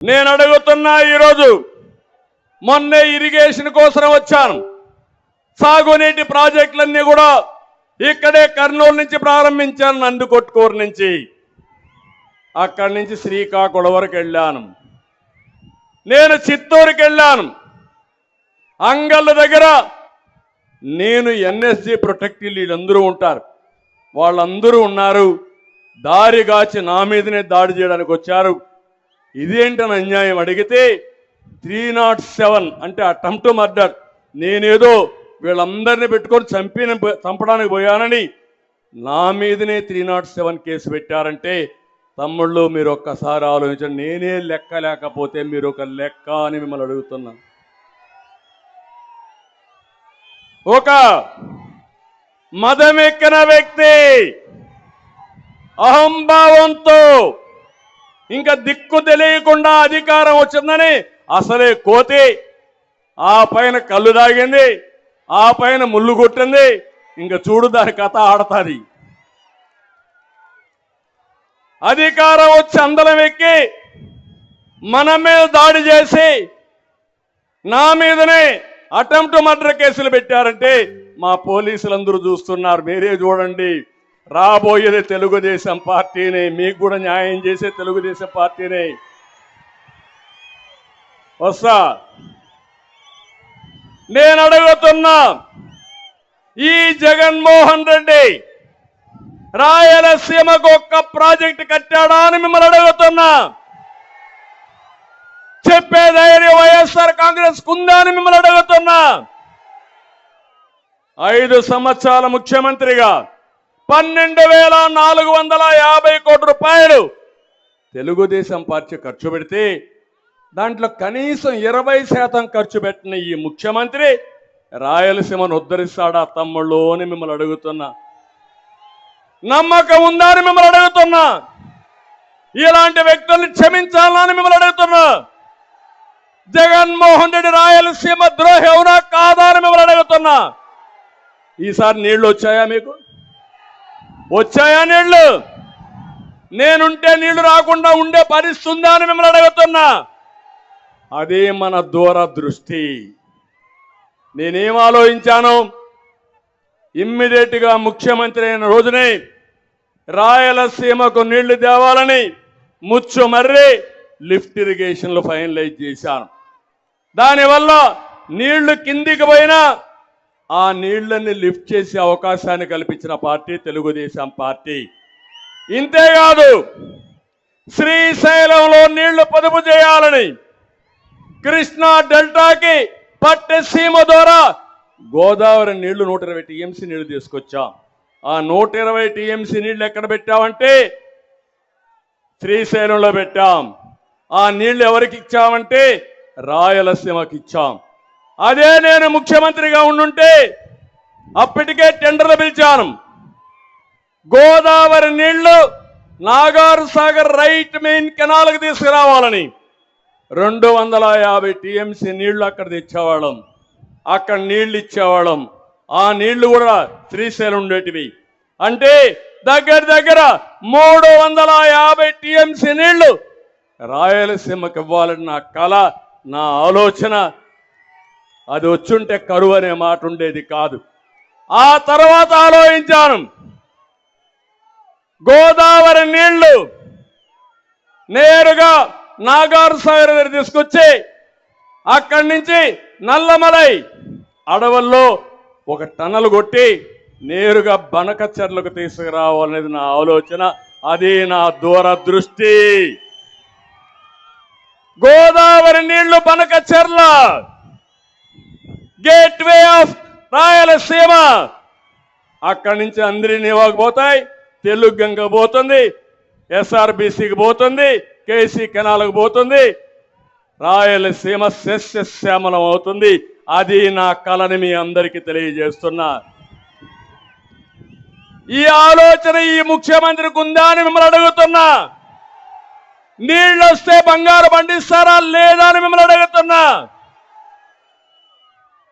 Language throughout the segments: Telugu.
నేను అడుగుతున్నా, ఈరోజు మొన్నే ఇరిగేషన్ కోసం వచ్చాను. సాగునీటి ప్రాజెక్టులన్నీ కూడా ఇక్కడే కర్నూలు నుంచి ప్రారంభించాను, నందికొట్కూరు నుంచి. అక్కడి నుంచి శ్రీకాకుళం వరకు వెళ్ళాను. నేను చిత్తూరుకి వెళ్ళాను. అంగళ్ళ దగ్గర నేను ఎన్ఎస్జి ప్రొటెక్టివ్ వీళ్ళందరూ ఉంటారు, వాళ్ళందరూ ఉన్నారు. దారిగాచి నా మీదనే దాడి చేయడానికి వచ్చారు. ఇదేంటని అన్యాయం అడిగితే 307 అంటే అటెంప్ట్ మర్డర్, నేనేదో వీళ్ళందరినీ పెట్టుకొని చంపడానికి పోయానని నా మీదనే 307 కేసు పెట్టారంటే, తమ్ముళ్ళు మీరు ఒక్కసారి ఆలోచించండి. నేనే లెక్క లేకపోతే మీరు ఒక లెక్క అని మిమ్మల్ని అడుగుతున్నాను. ఒక మదమెక్కిన వ్యక్తి అహంభావంతో ఇంకా దిక్కు తెలియకుండా అధికారం వచ్చిందని అసలే కోతి, ఆ పైన కళ్ళు దాగింది, ఆ పైన ముళ్ళు కొట్టింది. ఇంకా చూడు దాని కథ ఆడతాది. అధికారం వచ్చి అందలం ఎక్కి మన మీద దాడి చేసి నా మీదనే అటెంప్ట్ మర్డర్ కేసులు పెట్టారంటే మా పోలీసులందరూ చూస్తున్నారు. మీరే చూడండి, రాబోయేది తెలుగుదేశం పార్టీని, మీకు కూడా న్యాయం చేసే తెలుగుదేశం పార్టీని. వస్తా, నేను అడుగుతున్నా, ఈ జగన్మోహన్ రెడ్డి రాయలసీమకు ఒక్క ప్రాజెక్టు కట్టాడా అని మిమ్మల్ని అడుగుతున్నా. చెప్పే ధైర్యం వైఎస్ఆర్ కాంగ్రెస్ కుందా అని మిమ్మల్ని అడుగుతున్నా. 5 సంవత్సరాల ముఖ్యమంత్రిగా 12,450 కోట్ల రూపాయలు తెలుగుదేశం పార్టీ ఖర్చు పెడితే దాంట్లో కనీసం 20% ఖర్చు పెట్టిన ఈ ముఖ్యమంత్రి రాయలసీమను ఉద్ధరిస్తాడా తమ్ముళ్ళు అని మిమ్మల్ని అడుగుతున్నా. నమ్మకం ఉందా అని మిమ్మల్ని అడుగుతున్నా. ఇలాంటి వ్యక్తుల్ని క్షమించాలని మిమ్మల్ని అడుగుతున్నా. జగన్మోహన్ రెడ్డి రాయలసీమ ద్రోహి అవునా కాదా అని మిమ్మల్ని అడుగుతున్నా. ఈసారి నీళ్లు వచ్చాయా? మీకు వచ్చాయా నీళ్లు? నేనుంటే నీళ్లు రాకుండా ఉండే పరిస్థితి ఉందా అని మిమ్మల్ని అడుగుతున్నా. అదే మన దూరదృష్టి. నేనేం ఆలోచించాను, ఇమ్మీడియట్ గా ముఖ్యమంత్రి అయిన రోజునే రాయలసీమకు నీళ్లు తేవాలని ముచ్చుమర్రి లిఫ్ట్ ఇరిగేషన్లు ఫైనలైజ్ చేశాను. దానివల్ల నీళ్లు కిందికి పోయినా ఆ నీళ్లని లిఫ్ట్ చేసే అవకాశాన్ని కల్పించిన పార్టీ తెలుగుదేశం పార్టీ. ఇంతేకాదు, శ్రీశైలంలో నీళ్లు పొదుపు చేయాలని కృష్ణా డెల్టాకి పట్టసీమ ద్వారా గోదావరి నీళ్లు 120 టీఎంసీ నీళ్లు తీసుకొచ్చాం. ఆ 120 టీఎంసీ నీళ్లు ఎక్కడ పెట్టామంటే శ్రీశైలంలో పెట్టాం. ఆ నీళ్లు ఎవరికి ఇచ్చామంటే రాయలసీమకి ఇచ్చాం. అదే నేను ముఖ్యమంత్రిగా ఉండుంటే అప్పటికే టెండర్లు పిలిచాను. గోదావరి నీళ్లు నాగార్ సాగర్ రైట్ మెయిన్ కెనాల్కి తీసుకురావాలని 250 టీఎంసీ నీళ్లు అక్కడ తెచ్చేవాళ్ళం, అక్కడ నీళ్లు ఇచ్చేవాళ్ళం. ఆ నీళ్లు కూడా శ్రీశైలం ఉండేటివి. అంటే దగ్గర దగ్గర 350 టీఎంసీ నీళ్లు రాయలసీమకి ఇవ్వాలని నా కళ, నా ఆలోచన. అది వచ్చుంటే కరువు అనే మాట ఉండేది కాదు. ఆ తర్వాత ఆలోచించాను, గోదావరి నీళ్లు నేరుగా నాగార్ సాగర్ దగ్గర తీసుకొచ్చి అక్కడి నుంచి నల్లమలై అడవుల్లో ఒక టన్నల్ కొట్టి నేరుగా బనకచెర్లకు తీసుకురావాలనేది నా ఆలోచన. అది నా దూరదృష్టి. గోదావరి నీళ్లు బనకచెర్ల గేట్వే ఆఫ్ రాయలసీమ. అక్కడి నుంచి అంద్రినీవాకు పోతాయి, తెలుగు గంగ పోతుంది, ఎస్ఆర్బిసికి పోతుంది, కేసీ కెనాల్కు పోతుంది, రాయలసీమ సస్యశ్యామలం అవుతుంది. అది నా కళని మీ అందరికీ తెలియజేస్తున్నా. ఈ ఆలోచన ఈ ముఖ్యమంత్రికి ఉందా అని మిమ్మల్ని అడుగుతున్నా. నీళ్ళు వస్తే బంగారు పండిస్తారా లేదా అని మిమ్మల్ని అడుగుతున్నా.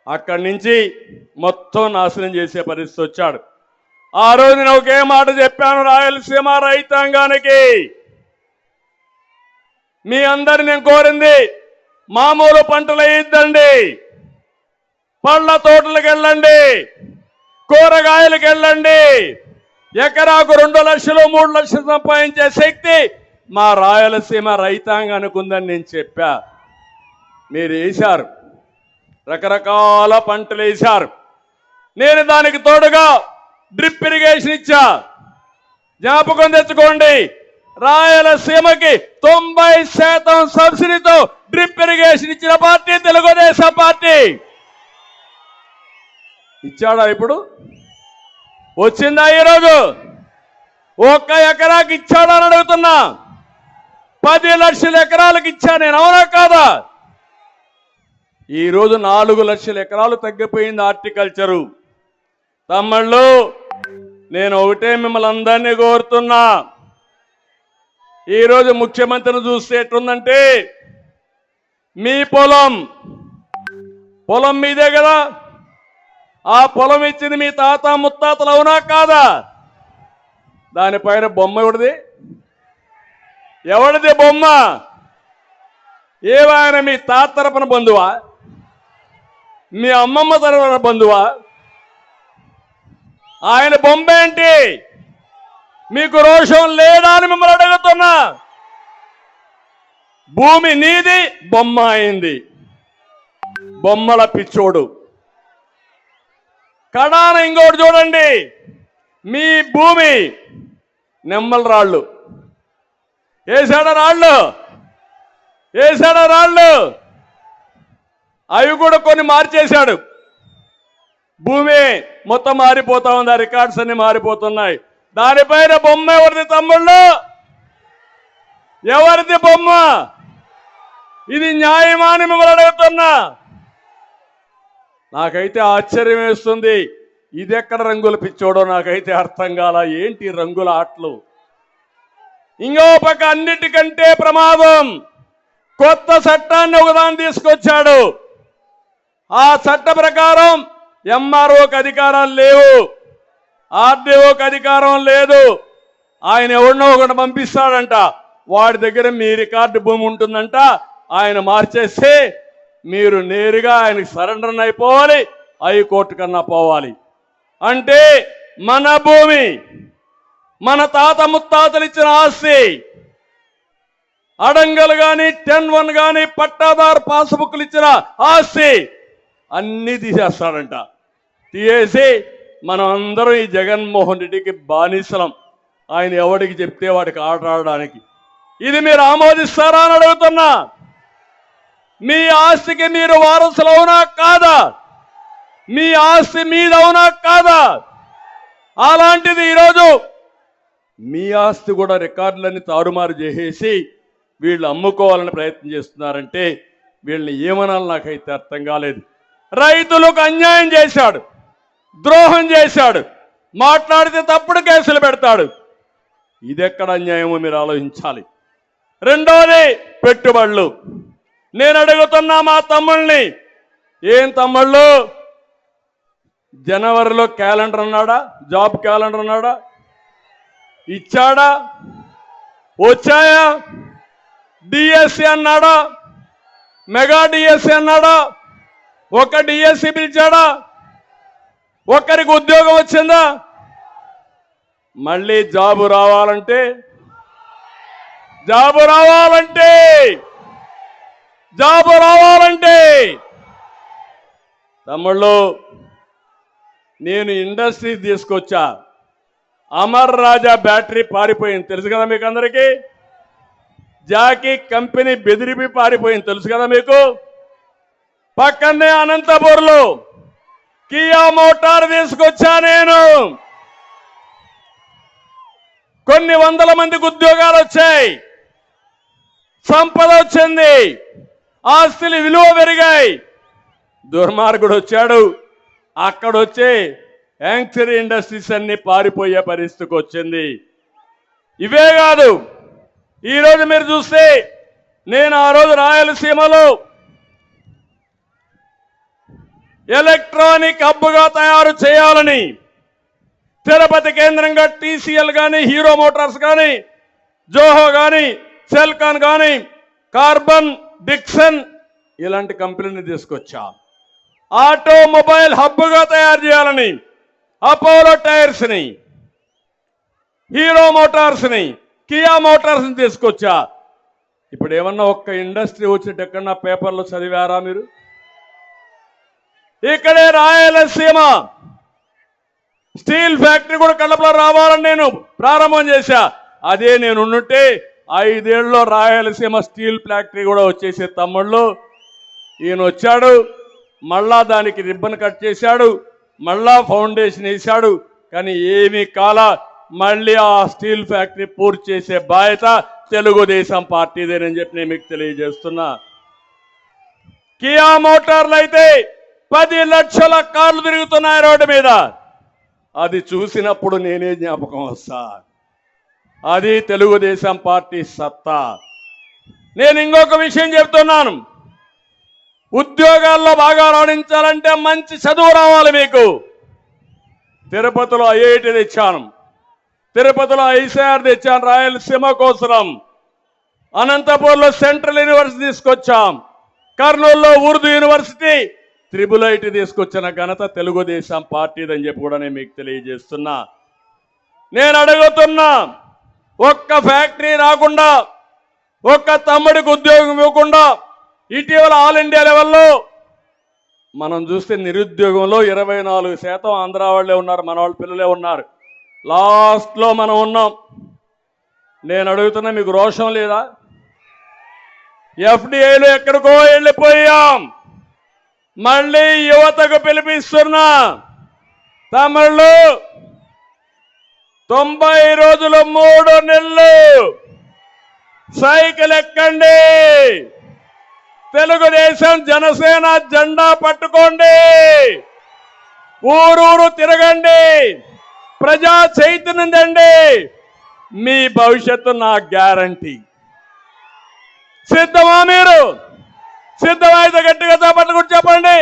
అక్కడి నుంచి మొత్తం నాశనం చేసే పరిస్థితి వచ్చాడు. ఆ రోజు నేను ఒకే మాట చెప్పాను రాయలసీమ రైతాంగానికి, మీ అందరిని నేను కోరింది మామూలు పంటలు వేయద్దండి, పళ్ళ తోటలకు వెళ్ళండి, కూరగాయలకు వెళ్ళండి. ఎకరాకు 2 లక్షలు 3 లక్షలు సంపాదించే శక్తి మా రాయలసీమ రైతాంగానికి ఉందని నేను చెప్పా. మీరు వేశారు, రకరకాల పంటలు వేశారు. నేను దానికి తోడుగా డ్రిప్ ఇరిగేషన్ ఇచ్చా. జ్ఞాపకం తెచ్చుకోండి, రాయలసీమకి 90% సబ్సిడీతో డ్రిప్ ఇరిగేషన్ ఇచ్చిన పార్టీ తెలుగుదేశం పార్టీ. ఇచ్చాడా? ఇప్పుడు వచ్చిందా? ఈరోజు 1 ఎకరాకి ఇచ్చాడా అని అడుగుతున్నా. 10 లక్షల ఎకరాలకు ఇచ్చా నేను, అవునా కాదా? ఈరోజు 4 లక్షల ఎకరాలు తగ్గిపోయింది హార్టికల్చరు. తమ్ముళ్ళు, నేను ఒకటే మిమ్మల్ని అందరినీ కోరుతున్నా. ఈరోజు ముఖ్యమంత్రిని చూస్తే ఎట్లుందంటే, మీ పొలం మీదే కదా, ఆ పొలం ఇచ్చింది మీ తాత ముత్తాతలు, అవునా కాదా? దానిపైన బొమ్మ ఎవడిది బొమ్మ? ఏమైనా మీ తాత తరపున బంధువా? మీ అమ్మమ్మ తరపున బంధువా? ఆయన బొమ్మ ఏంటి? మీకు రోషం లేదా అని మిమ్మల్ని అడుగుతున్నా. భూమి నీది, బొమ్మ అయింది. బొమ్మల పిచ్చోడు. కడాన ఇంకోటి చూడండి, మీ భూమి నెమ్మల రాళ్ళు వేసాడ, రాళ్ళు అవి కూడా కొన్ని మార్చేశాడు. భూమి మొత్తం మారిపోతా ఉంది, ఆ రికార్డ్స్ అన్ని మారిపోతున్నాయి. దానిపైన బొమ్మ ఎవరిది తమ్ముళ్ళు? ఎవరిది బొమ్మ? ఇది న్యాయమా అని మిమ్మల్ని అడుగుతున్నా. నాకైతే ఆశ్చర్యం వేస్తుంది. ఇది ఎక్కడ రంగుల పిచ్చోడో నాకైతే అర్థం కాల. ఏంటి రంగుల ఆటలు? ఇంకో పక్క అన్నిటికంటే ప్రమాదం, కొత్త చట్టాన్ని ఒకదాన్ని తీసుకొచ్చాడు. ఆ చట్ట ప్రకారం ఎంఆర్ఓకి అధికారాలు లేవు, ఆర్డీఓకి అధికారం లేదు. ఆయన ఎవరినో ఒకటి పంపిస్తాడంట, వాడి దగ్గర మీ రికార్డు భూమి ఉంటుందంట. ఆయన మార్చేస్తే మీరు నేరుగా ఆయనకి సరెండర్ అయిపోవాలి, హైకోర్టు కన్నా పోవాలి. అంటే మన భూమి, మన తాత ముత్తాతలు ఇచ్చిన ఆస్తి, అడంగలు కానీ 10-1 కానీ పట్టాదారు పాస్బుక్లు ఇచ్చిన ఆస్తి అన్నీ తీసేస్తాడంట. తీసేసి మనం అందరం ఈ జగన్మోహన్ రెడ్డికి బానిసలం. ఆయన ఎవడికి చెప్తే వాడికి ఆట ఆడడానికి. ఇది మీరు ఆమోదిస్తారా అని అడుగుతున్నా. మీ ఆస్తికి మీరు వారసులు అవునా కాదా? మీ ఆస్తి మీదవునా కాదా? అలాంటిది ఈరోజు మీ ఆస్తి కూడా రికార్డులన్నీ తారుమారు చేసేసి వీళ్ళు అమ్ముకోవాలని ప్రయత్నం చేస్తున్నారంటే వీళ్ళని ఏమనాలి నాకైతే అర్థం కాలేదు. రైతులకు అన్యాయం చేశాడు, ద్రోహం చేశాడు, మాట్లాడితే తప్పుడు కేసులు పెడతాడు. ఇదెక్కడ అన్యాయమో మీరు ఆలోచించాలి. రెండోది పెట్టుబడులు. నేను అడుగుతున్నా మా తమ్ముళ్ళని, ఏం తమ్ముళ్ళు, జనవరిలో క్యాలెండర్ అన్నాడా? జాబ్ క్యాలెండర్ అన్నాడా? ఇచ్చాడా? వచ్చాయా? డిఎస్సి అన్నాడా? మెగా డిఎస్సి అన్నాడా? ఒక డిఎస్సి పిలిచాడా? ఒక్కరికి ఉద్యోగం వచ్చిందా? మళ్ళీ జాబు రావాలంటే తమ్ముళ్ళు, నేను ఇండస్ట్రీ తీసుకొచ్చా. అమర్ రాజా బ్యాటరీ పారిపోయింది, తెలుసు కదా మీకు అందరికీ. జాకీ కంపెనీ బెదిరిపి పారిపోయింది, తెలుసు కదా మీకు. పక్కనే అనంతపూర్లో కియా మోటార్ తీసుకొచ్చా నేను. కొన్ని వందల మందికి ఉద్యోగాలు వచ్చాయి, సంపద వచ్చింది, ఆస్తులు విలువ పెరిగాయి. దుర్మార్గుడు వచ్చాడు, అక్కడొచ్చే యాంక్చరీ ఇండస్ట్రీస్ అన్ని పారిపోయే పరిస్థితికి వచ్చింది. ఇవే కాదు, ఈరోజు మీరు చూస్తే నేను ఆ రోజు రాయలసీమలో ఎలక్ట్రానిక్ హబ్గా తయారు చేయాలని తిరుపతి కేంద్రంగా టీసీఎల్ కానీ, హీరో మోటార్స్ కానీ, జోహో కానీ, సెల్కాన్ కానీ కార్బన్ డిక్సన్ ఇలాంటి కంపెనీని తీసుకొచ్చాం. ఆటోమొబైల్ హబ్గా తయారు చేయాలని అపోలో టైర్స్ని, హీరో మోటార్స్ని, కియా మోటార్స్ని తీసుకొచ్చా. ఇప్పుడు ఏమన్నా ఒక్క ఇండస్ట్రీ వచ్చేట ఎక్కడన్నా పేపర్లో చదివారా మీరు? ఇక్కడే రాయలసీమ స్టీల్ ఫ్యాక్టరీ కూడా కడపలో రావాలని నేను ప్రారంభం చేశా. అదే నేను ఉంటే 5 ఏళ్ళలో రాయలసీమ స్టీల్ ఫ్యాక్టరీ కూడా వచ్చేసే. తమ్ముళ్ళు ఈయన వచ్చాడు, మళ్ళా దానికి రిబ్బన్ కట్ చేశాడు, మళ్ళా ఫౌండేషన్ వేశాడు, కానీ ఏమీ కాల. మళ్ళీ ఆ స్టీల్ ఫ్యాక్టరీ పూర్తి చేసే బాధ్యత తెలుగుదేశం పార్టీదేనని చెప్పి నేను మీకు తెలియజేస్తున్నా. కియా మోటార్లు అయితే 10 లక్షల కార్లు తిరుగుతున్నాయి రోడ్డు మీద. అది చూసినప్పుడు నేనే జ్ఞాపకం వస్తా. అది తెలుగుదేశం పార్టీ సత్తా. నేను ఇంకొక విషయం చెప్తున్నాను. ఉద్యోగాల్లో బాగా రాణించాలంటే మంచి చదువు రావాలి మీకు. తిరుపతిలో ఐఐటి తెచ్చాను, తిరుపతిలో ఐసీఆర్ తెచ్చాను రాయలసీమ కోసం. అనంతపూర్లో సెంట్రల్ యూనివర్సిటీ తీసుకొచ్చాం, కర్నూలులో ఉర్దూ యూనివర్సిటీ, త్రిబుల్ ఐటీ తీసుకొచ్చిన ఘనత తెలుగుదేశం పార్టీదని చెప్పి కూడా నేను మీకు తెలియజేస్తున్నా. నేను అడుగుతున్నా, ఒక్క ఫ్యాక్టరీ రాకుండా, ఒక్క తమ్ముడికి ఉద్యోగం ఇవ్వకుండా, ఇటీవల ఆల్ ఇండియా లెవెల్లో మనం చూస్తే నిరుద్యోగంలో 24% ఆంధ్ర వాళ్ళే ఉన్నారు, మన వాళ్ళ పిల్లలే ఉన్నారు. లాస్ట్లో మనం ఉన్నాం. నేను అడుగుతున్నా, మీకు రోషం లేదా? FDIలో ఎక్కడికో వెళ్ళిపోయాం. మళ్ళీ యువతకు పిలిపిస్తున్నా, తమిళ్ళు 90 రోజులు 3 నెలలు సైకిల్ ఎక్కండి, తెలుగుదేశం జనసేన జెండా పట్టుకోండి, ఊరూరు తిరగండి, ప్రజా చైతన్యం తండి, మీ భవిష్యత్తు నా గ్యారంటీ. సిద్ధమా మీరు? సిద్ధమైతే గట్టిగా చేపట్టు కూడా చెప్పండి.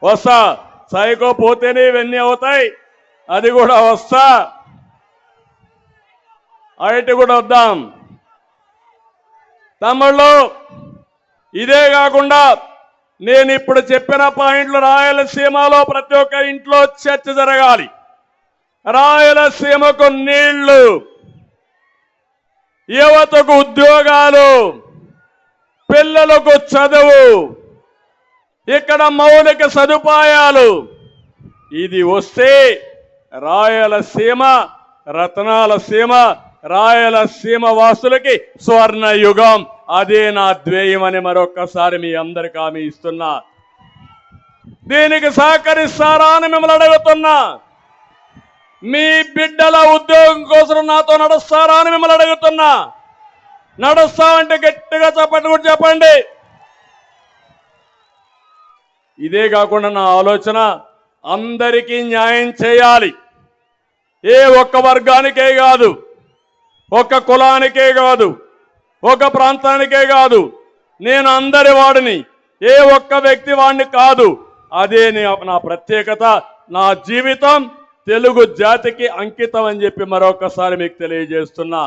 వస్తా, సైకో పోతేనే ఇవన్నీ అవుతాయి. అది కూడా వస్తా, ఐటీ కూడా వద్దాం. తమ్ముళ్ళు, ఇదే కాకుండా నేను ఇప్పుడు చెప్పిన పాయింట్లు రాయలసీమలో ప్రతి ఒక్క ఇంట్లో చర్చ జరగాలి. రాయలసీమకు నీళ్లు, యువతకు ఉద్యోగాలు, పిల్లలకు చదువు, ఇక్కడ మౌలిక సదుపాయాలు, ఇది వస్తే రాయలసీమ రత్నాల సీమ, రాయలసీమ వాసులకి స్వర్ణ యుగం. అదే నా ధ్యేయం అని మరొక్కసారి మీ అందరికి హామీ ఇస్తున్నా. దీనికి సహకరిస్తారా అని మిమ్మల్ని అడుగుతున్నా. మీ బిడ్డల ఉద్యోగం కోసం నాతో నడుస్తారా అని మిమ్మల్ని అడుగుతున్నా. నడుస్తామంటే గట్టిగా చెప్పండి కూడా చెప్పండి. ఇదే కాకుండా నా ఆలోచన, అందరికీ న్యాయం చేయాలి. ఏ ఒక్క వర్గానికే కాదు, ఒక్క కులానికే కాదు, ఒక ప్రాంతానికే కాదు. నేను అందరి వాడిని, ఏ ఒక్క వ్యక్తి వాడిని కాదు. అదే నా ప్రత్యేకత, నా జీవితం తెలుగు జాతికి అంకితం అని చెప్పి మరొకసారి మీకు తెలియజేస్తున్నా.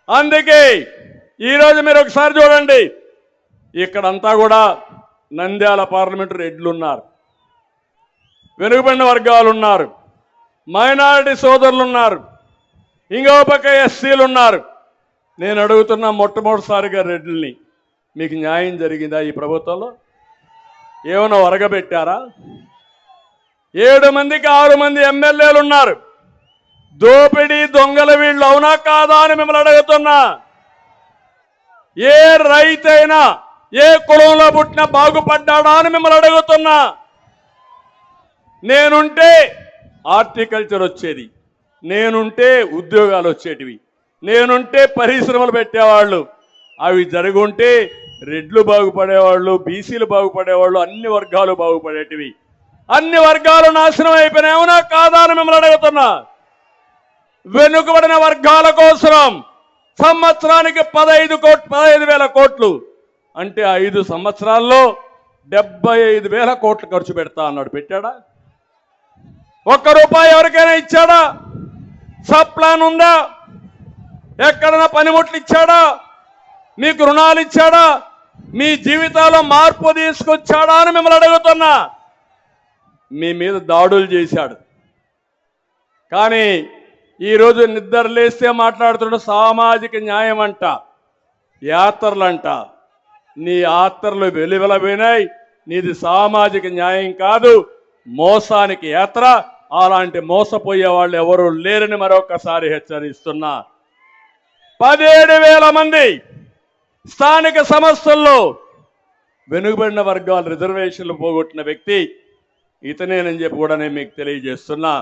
అందుకే ఈరోజు మీరు ఒకసారి చూడండి, ఇక్కడంతా కూడా నంద్యాల పార్లమెంటు రెడ్లు ఉన్నారు, వెనుకబడిన వర్గాలు ఉన్నారు, మైనారిటీ సోదరులు ఉన్నారు, ఇంకో పక్క ఎస్సీలు ఉన్నారు. నేను అడుగుతున్నా, మొట్టమొదటిసారిగా రెడ్లని, మీకు న్యాయం జరిగిందా ఈ ప్రభుత్వంలో? ఏమైనా వరగబెట్టారా? 7 మందికి 6 మంది ఎమ్మెల్యేలు ఉన్నారు. దోపిడీ దొంగల వీళ్ళు, అవునా కాదా అని మిమ్మల్ని అడుగుతున్నా. ఏ రైతైనా ఏ కులంలో పుట్టినా బాగుపడ్డాడా అని మిమ్మల్ని అడుగుతున్నా. నేనుంటే హార్టికల్చర్ వచ్చేది, నేనుంటే ఉద్యోగాలు వచ్చేటివి, నేనుంటే పరిశ్రమలు పెట్టేవాళ్ళు. అవి జరుగుంటే రెడ్లు బాగుపడేవాళ్ళు, బీసీలు బాగుపడేవాళ్ళు, అన్ని వర్గాలు బాగుపడేటివి. అన్ని వర్గాలు నాశనం అయిపోయినాయి, అవునా కాదా అని మిమ్మల్ని అడుగుతున్నా. వెనుకబడిన వర్గాల కోసం సంవత్సరానికి 15,000 కోట్లు, అంటే 5 సంవత్సరాల్లో 75,000 కోట్లు ఖర్చు పెడతా అన్నాడు. పెట్టాడా? ఒక్క రూపాయి ఎవరికైనా ఇచ్చాడా? సబ్ ప్లాన్ ఉందా? ఎక్కడైనా పనిముట్లు ఇచ్చాడా? మీకు రుణాలు ఇచ్చాడా? మీ జీవితాల్లో మార్పు తీసుకొచ్చాడా అని మిమ్మల్ని అడుగుతున్నా. మీ మీద దాడులు చేశాడు. కానీ ఈరోజు నిద్ర లేస్తే మాట్లాడుతున్న సామాజిక న్యాయం అంట, యాత్రలంట. నీ యాత్రలు వెలువెలబోయినాయి. నీది సామాజిక న్యాయం కాదు, మోసానికి యాత్ర. అలాంటి మోసపోయే వాళ్ళు ఎవరు లేరని మరొకసారి హెచ్చరిస్తున్నా. 17,000 మంది స్థానిక సంస్థల్లో వెనుకబడిన వర్గాల రిజర్వేషన్లు పోగొట్టిన వ్యక్తి ఇతనేనని చెప్పి కూడా నేను మీకు తెలియజేస్తున్నా.